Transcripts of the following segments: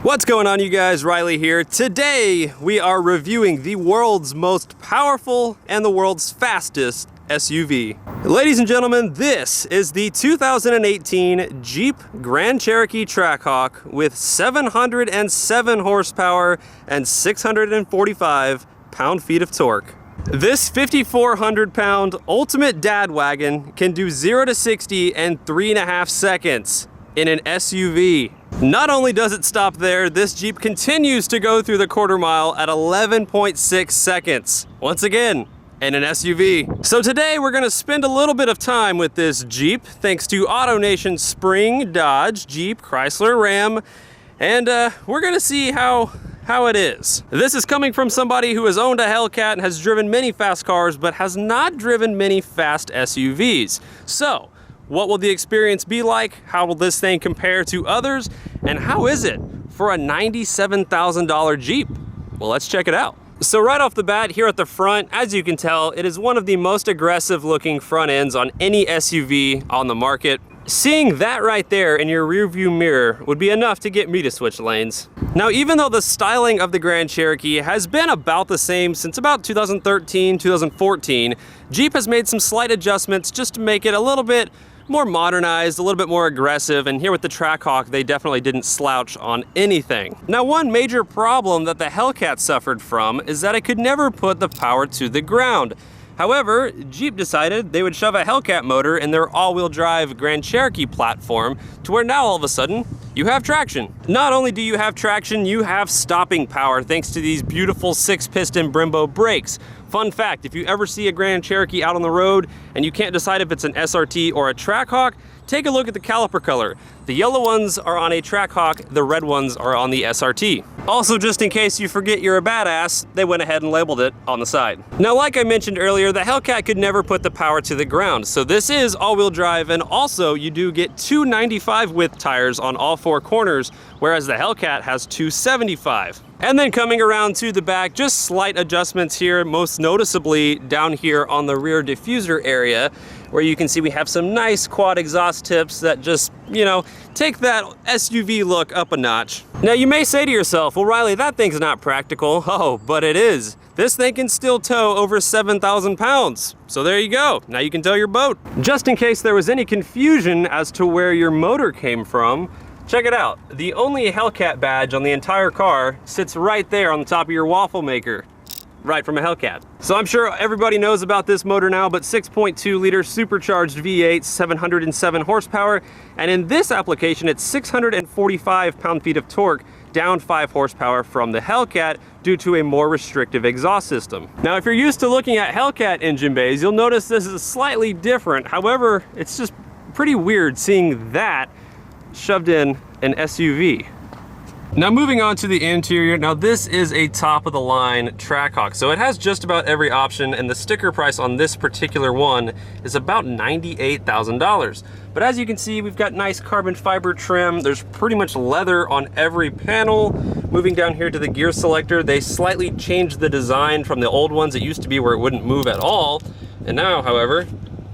What's going on, you guys? Riley here. Today we are reviewing the world's most powerful and the world's fastest SUV. Ladies and gentlemen, this is the 2018 Jeep Grand Cherokee TRACKHAWK with 707 horsepower and 645 pound-feet of torque. This 5,400-pound ultimate dad wagon can do 0 to 60 in 3.5 seconds in an SUV. Not only does it stop there, this Jeep continues to go through the quarter mile at 11.6 seconds. Once again, in an SUV. So today we're gonna spend a little bit of time with this Jeep, thanks to AutoNation Spring, Dodge, Jeep, Chrysler, Ram, and we're gonna see how it is. This is coming from somebody who has owned a Hellcat and has driven many fast cars, but has not driven many fast SUVs. So, what will the experience be like? How will this thing compare to others? And how is it for a $97,000 Jeep? Well, let's check it out. So right off the bat, here at the front, as you can tell, it is one of the most aggressive looking front ends on any SUV on the market. Seeing that right there in your rearview mirror would be enough to get me to switch lanes. Now, even though the styling of the Grand Cherokee has been about the same since about 2013, 2014, Jeep has made some slight adjustments just to make it a little bit more modernized, a little bit more aggressive, and here with the TRACKHAWK, they definitely didn't slouch on anything. Now, one major problem that the Hellcat suffered from is that it could never put the power to the ground. However, Jeep decided they would shove a Hellcat motor in their all-wheel drive Grand Cherokee platform to where now all of a sudden, you have traction. Not only do you have traction, you have stopping power thanks to these beautiful 6-piston Brembo brakes. Fun fact, if you ever see a Grand Cherokee out on the road and you can't decide if it's an SRT or a TRACKHAWK, take a look at the caliper color. The yellow ones are on a TRACKHAWK, the red ones are on the SRT. Also, just in case you forget you're a badass, they went ahead and labeled it on the side. Now, like I mentioned earlier, the Hellcat could never put the power to the ground, so this is all-wheel drive, and also you do get 295 width tires on all 4 corners, whereas the Hellcat has 275. And then coming around to the back, just slight adjustments here, most noticeably down here on the rear diffuser area, where you can see we have some nice quad exhaust tips that just, you know, take that SUV look up a notch. Now you may say to yourself, well, Riley, that thing's not practical. Oh, but it is. This thing can still tow over 7,000 pounds. So there you go, now you can tow your boat. Just in case there was any confusion as to where your motor came from, check it out. The only Hellcat badge on the entire car sits right there on the top of your waffle maker, right from a Hellcat. So I'm sure everybody knows about this motor now, but 6.2 liter supercharged V8, 707 horsepower, and in this application it's 645 pound-feet of torque, down 5 horsepower from the Hellcat due to a more restrictive exhaust system. Now, if you're used to looking at Hellcat engine bays, you'll notice this is slightly different. However, it's just pretty weird seeing that shoved in an SUV. Now, moving on to the interior. Now, this is a top-of-the-line TRACKHAWK, so it has just about every option, and the sticker price on this particular one is about $98,000. But as you can see, we've got nice carbon fiber trim. There's pretty much leather on every panel. Moving down here to the gear selector, they slightly changed the design from the old ones. It used to be where it wouldn't move at all, and now, however,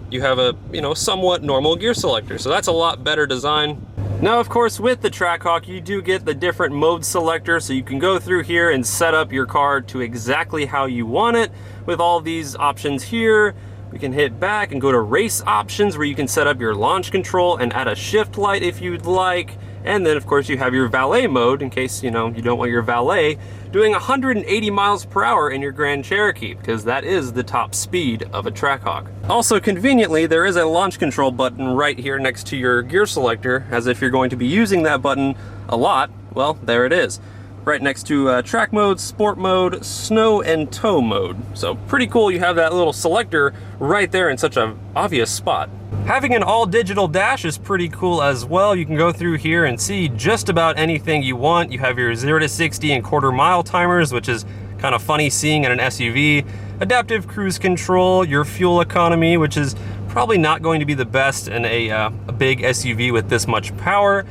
you have a, somewhat normal gear selector, so that's a lot better design. Now, of course, with the TRACKHAWK, you do get the different mode selector, so you can go through here and set up your car to exactly how you want it. With all these options here, we can hit back and go to race options, where you can set up your launch control and add a shift light if you'd like. And then, of course, you have your valet mode in case, you don't want your valet doing 180 miles per hour in your Grand Cherokee, because that is the top speed of a TRACKHAWK. Also, conveniently, there is a launch control button right here next to your gear selector, as if you're going to be using that button a lot, well, there it is. Right next to track mode, sport mode, snow and tow mode. So pretty cool you have that little selector right there in such an obvious spot. Having an all-digital dash is pretty cool as well. You can go through here and see just about anything you want. You have your 0 to 60 and quarter-mile timers, which is kind of funny seeing in an SUV. Adaptive cruise control, your fuel economy, which is probably not going to be the best in a big SUV with this much power.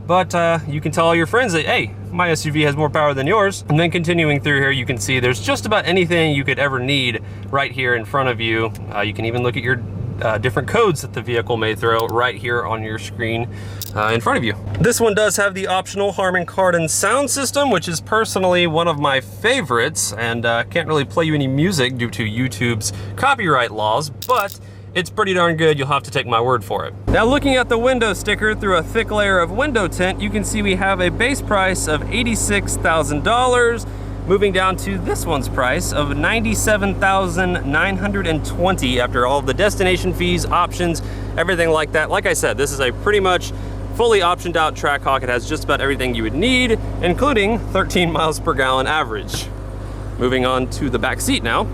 But you can tell all your friends that, hey, my SUV has more power than yours. And then continuing through here, you can see there's just about anything you could ever need right here in front of you. You can even look at your different codes that the vehicle may throw right here on your screen in front of you. This one does have the optional Harman Kardon sound system, which is personally one of my favorites, and can't really play you any music due to YouTube's copyright laws, but it's pretty darn good. You'll have to take my word for it. Now, looking at the window sticker through a thick layer of window tint, you can see we have a base price of $86,000, moving down to this one's price of $97,920 after all of the destination fees, options, everything like that. Like I said, this is a pretty much fully optioned out TRACKHAWK. It has just about everything you would need, including 13 miles per gallon average. Moving on to the back seat now.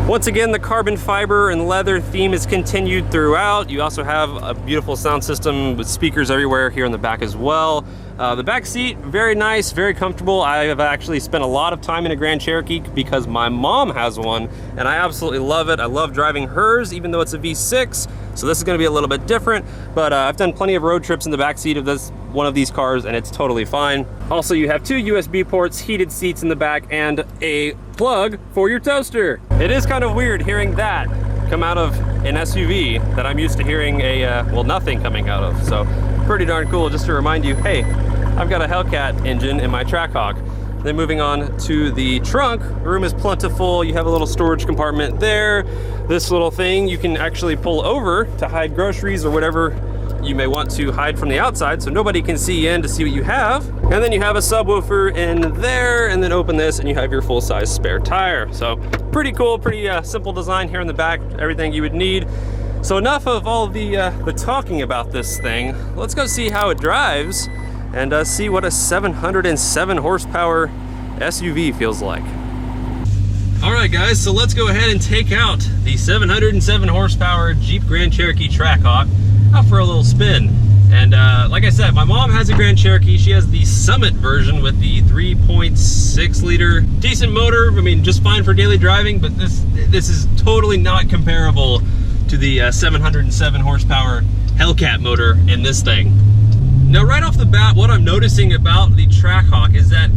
Once again, the carbon fiber and leather theme is continued throughout. You also have a beautiful sound system with speakers everywhere here in the back as well. The back seat, very nice, very comfortable. I have actually spent a lot of time in a Grand Cherokee because my mom has one, and I absolutely love it. I love driving hers, even though it's a V6, so this is gonna be a little bit different, but I've done plenty of road trips in the back seat of one of these cars, and it's totally fine. Also, you have 2 USB ports, heated seats in the back, and a plug for your toaster. It is kind of weird hearing that come out of an SUV that I'm used to hearing well, nothing coming out of. So pretty darn cool, just to remind you, hey, I've got a Hellcat engine in my TRACKHAWK. Then moving on to the trunk, room is plentiful. You have a little storage compartment there. This little thing you can actually pull over to hide groceries or whatever you may want to hide from the outside, so nobody can see in to see what you have. And then you have a subwoofer in there, and then open this and you have your full-size spare tire. So pretty cool, pretty simple design here in the back, everything you would need. So enough of all the talking about this thing. Let's go see how it drives and see what a 707 horsepower SUV feels like. All right, guys, so let's go ahead and take out the 707 horsepower Jeep Grand Cherokee TRACKHAWK out for a little spin. And like I said, my mom has a Grand Cherokee. She has the Summit version with the 3.6 liter, decent motor. I mean, just fine for daily driving, but this is totally not comparable to the 707 horsepower Hellcat motor in this thing. Now, right off the bat, what I'm noticing about the TRACKHAWK is that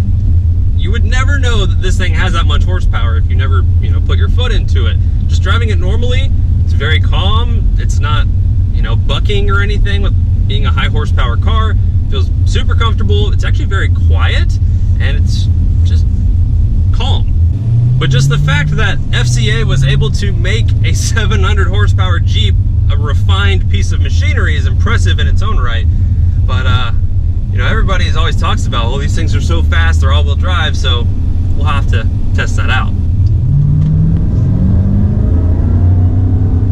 you would never know that this thing has that much horsepower if you never, put your foot into it. Just driving it normally, it's very calm. It's not, bucking or anything with being a high horsepower car. It feels super comfortable. It's actually very quiet, and it's just calm. But just the fact that FCA was able to make a 700 horsepower Jeep a refined piece of machinery is impressive in its own right. But everybody always talks about, well, these things are so fast, they're all-wheel drive, so we'll have to test that out.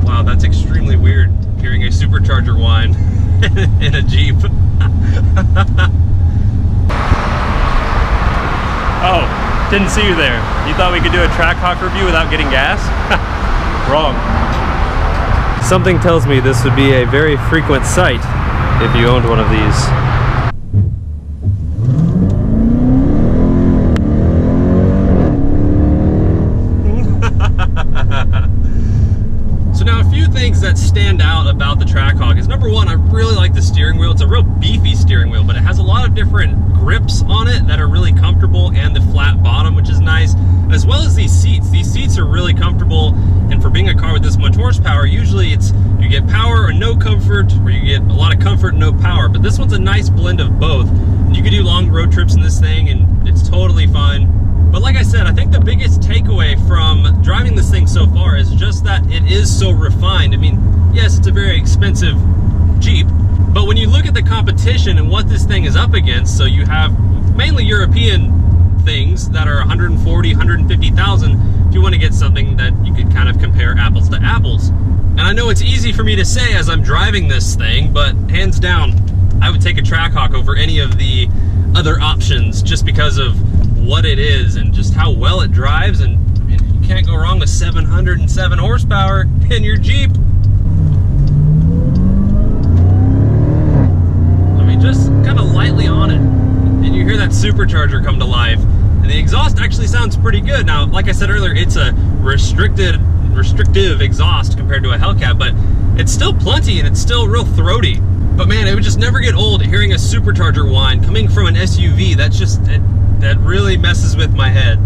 Wow, that's extremely weird, hearing a supercharger whine in a Jeep. Oh, didn't see you there. You thought we could do a TRACKHAWK review without getting gas? Wrong. Something tells me this would be a very frequent sight if you owned one of these. Things that stand out about the TRACKHAWK is, number one, I really like the steering wheel. It's a real beefy steering wheel, but it has a lot of different grips on it that are really comfortable, and the flat bottom, which is nice, as well as these seats. These seats are really comfortable, and for being a car with this much horsepower, usually it's you get power or no comfort, or you get a lot of comfort and no power, but this one's a nice blend of both. You can do long road trips in this thing, and it's totally fine. But like I said, I think the biggest takeaway from driving this thing so far is just that it is so refined. I mean, yes, it's a very expensive Jeep, but when you look at the competition and what this thing is up against, so you have mainly European things that are 140, 150,000, if you want to get something that you could kind of compare apples to apples. And I know it's easy for me to say as I'm driving this thing, but hands down, I would take a TRACKHAWK over any of the other options just because of what it is and just how well it drives. And I mean, you can't go wrong with 707 horsepower in your Jeep. I mean, just kind of lightly on it, and you hear that supercharger come to life, and the exhaust actually sounds pretty good. Now, like I said earlier, it's a restrictive exhaust compared to a Hellcat, but it's still plenty and it's still real throaty. But man, it would just never get old hearing a supercharger whine coming from an SUV. That's just that really messes with my head.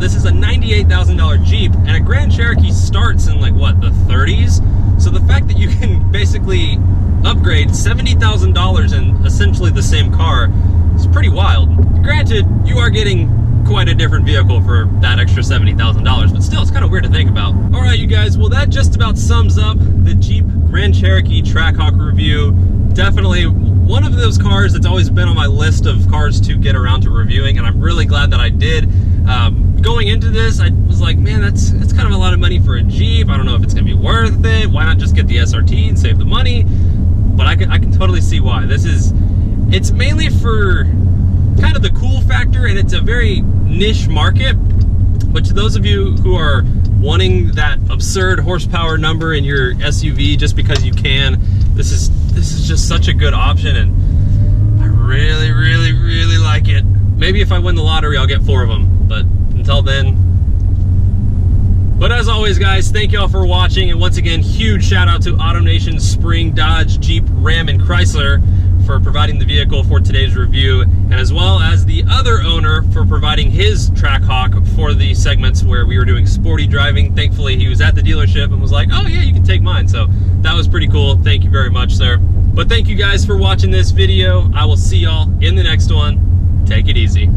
this is a $98,000 Jeep, and a Grand Cherokee starts in like what, the 30s? So the fact that you can basically upgrade $70,000 in essentially the same car is pretty wild. Granted, you are getting quite a different vehicle for that extra $70,000, but still, it's kind of weird to think about. All right, you guys, well, that just about sums up the Jeep Grand Cherokee TRACKHAWK review. Definitely one of those cars that's always been on my list of cars to get around to reviewing, and I'm really glad that I did. Going into this, I was like, man, that's kind of a lot of money for a Jeep. I don't know if it's gonna be worth it. Why not just get the SRT and save the money? But I can totally see why. It's mainly for kind of the cool factor, and it's a very niche market. But to those of you who are wanting that absurd horsepower number in your SUV just because you can, this is just such a good option, and I really, really, really like it. Maybe if I win the lottery, I'll get 4 of them, but until then. But as always, guys, thank y'all for watching, and once again, huge shout out to AutoNation, Spring, Dodge, Jeep, Ram, and Chrysler for providing the vehicle for today's review, and as well as the other owner for providing his TRACKHAWK for the segments where we were doing sporty driving. Thankfully, he was at the dealership and was like, oh yeah, you can take mine. So that was pretty cool. Thank you very much, sir. But thank you guys for watching this video. I will see y'all in the next one. Take it easy.